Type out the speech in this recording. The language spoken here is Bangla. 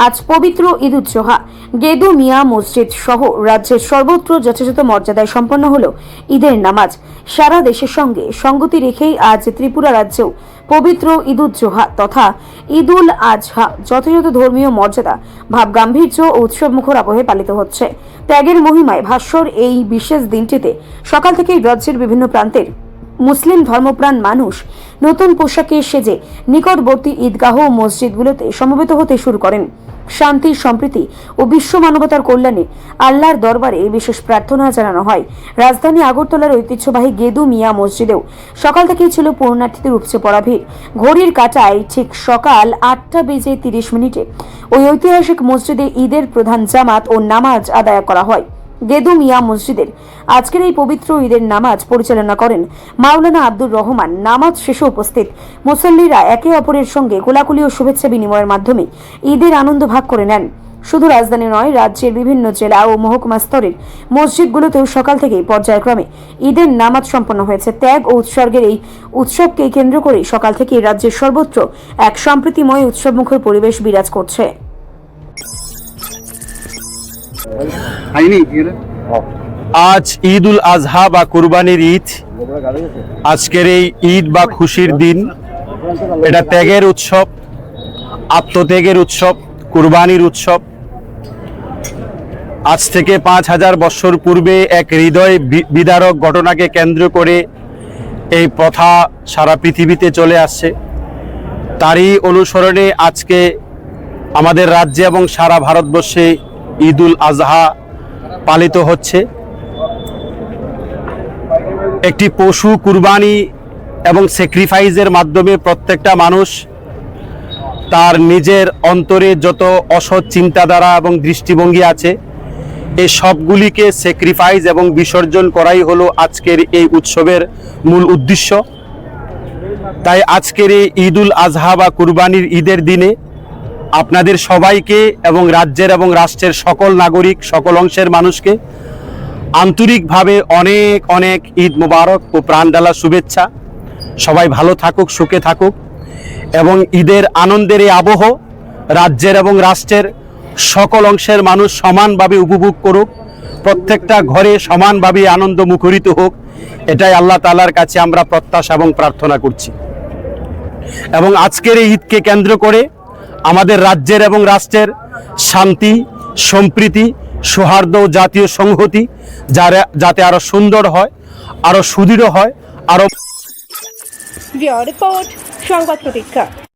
আজ পবিত্র ঈদ উজ জোহা গেদু মিয়া মসজিদ সহ রাজ্যের সর্বত্র যথাযথ মর্যাদায় সম্পন্ন হল ঈদের নামাজ। সারা দেশের সঙ্গে সঙ্গতি রেখেই আজ ত্রিপুরা রাজ্যেও পবিত্র ঈদ উজ জোহা তথা ঈদ উল আজহা যথাযথ ধর্মীয় মর্যাদা, ভাব গাম্ভীর্য ও উৎসবমুখর আবহে পালিত হচ্ছে। ত্যাগের মহিমায় ভাস্বর এই বিশেষ দিনটিতে সকাল থেকেই রাজ্যের বিভিন্ন প্রান্তের মুসলিম ধর্মপ্রাণ মানুষ নতুন পোশাকে সেজে নিকটবর্তী ঈদগাহ ও মসজিদগুলোতে সমবেত হতে শুরু করেন। শান্তি, সম্প্রীতি ও বিশ্ব মানবতার কল্যাণে আল্লাহর দরবারে বিশেষ প্রার্থনা জানানো হয়। রাজধানী আগরতলার ঐতিহ্যবাহী গেদু মিয়া মসজিদেও সকাল থেকেই ছিল পূর্ণার্থীদের উপচে পড়া ভিড়। ঘড়ির কাঁটায় ঠিক সকাল 8:30 ওই ঐতিহাসিক মসজিদে ঈদের প্রধান জামাত ও নামাজ আদায় করা হয়। গেদু মিয়া মসজিদের আজকের এই পবিত্র ঈদের নামাজ পরিচালনা করেন মাওলানা আব্দুর রহমান। নামাজ শেষে উপস্থিত মুসল্লিরা একে অপরের সঙ্গে কোলাকুলি ও শুভেচ্ছা বিনিময়ের মাধ্যমে ঈদের আনন্দ ভাগ করে নেন। শুধু রাজধানী নয়, রাজ্যের বিভিন্ন জেলা ও মহকুমা স্তরের মসজিদগুলোতেও সকাল থেকেই পর্যায়ক্রমে ঈদের নামাজ সম্পন্ন হয়েছে। ত্যাগ ও উৎসর্গের এই উৎসবকে কেন্দ্র করে সকাল থেকেই রাজ্যের সর্বত্র এক সম্প্রীতিময় উৎসবমুখর পরিবেশ বিরাজ করছে। আজ ঈদ উল আজহা বা কুরবানির ঈদ। আজকের এই ঈদ বা খুশির দিন, এটা ত্যাগের উৎসব, আত্মত্যাগের উৎসব, কুরবানির উৎসব। আজ থেকে 5000 বছর পূর্বে এক হৃদয় বিদারক ঘটনাকে কেন্দ্র করে এই প্রথা সারা পৃথিবীতে চলে আসছে। তারই অনুসরণে আজকে আমাদের রাজ্যে এবং সারা ভারতবর্ষে ঈদ উল আজহা পালিত হচ্ছে। একটি পশু কুরবানি এবং স্যাক্রিফাইসের মাধ্যমে প্রত্যেকটা মানুষ তার নিজের অন্তরে যত অসৎ চিন্তাধারা এবং দৃষ্টিভঙ্গি আছে এই সবগুলিকে স্যাক্রিফাইস এবং বিসর্জন করাই হলো আজকের এই উৎসবের মূল উদ্দেশ্য। তাই আজকের এই ঈদ উল আজহা বা কুরবানির ঈদের দিনে আপনাদের সবাইকে এবং রাজ্যের এবং রাষ্ট্রের সকল নাগরিক, সকল অংশের মানুষকে আন্তরিকভাবে অনেক অনেক ঈদ মোবারক ও প্রাণঢালা শুভেচ্ছা। সবাই ভালো থাকুক, সুখে থাকুক এবং ঈদের আনন্দের এই আবহ রাজ্যের এবং রাষ্ট্রের সকল অংশের মানুষ সমানভাবে উপভোগ করুক, প্রত্যেকটা ঘরে সমানভাবে আনন্দ মুখরিত হোক, এটাই আল্লাহ তাআলার কাছে আমরা প্রত্যাশা এবং প্রার্থনা করছি। এবং আজকের এই ঈদকে কেন্দ্র করে আমাদের রাজ্যের এবং রাষ্ট্রের শান্তি, সম্প্রীতি, সৌহার্দ্য ও জাতীয় সংহতি যাতে আরো সুন্দর হয়, আরো সুদৃঢ় হয়, আরো রিপোর্ট সংবাদ প্রতীক্ষা।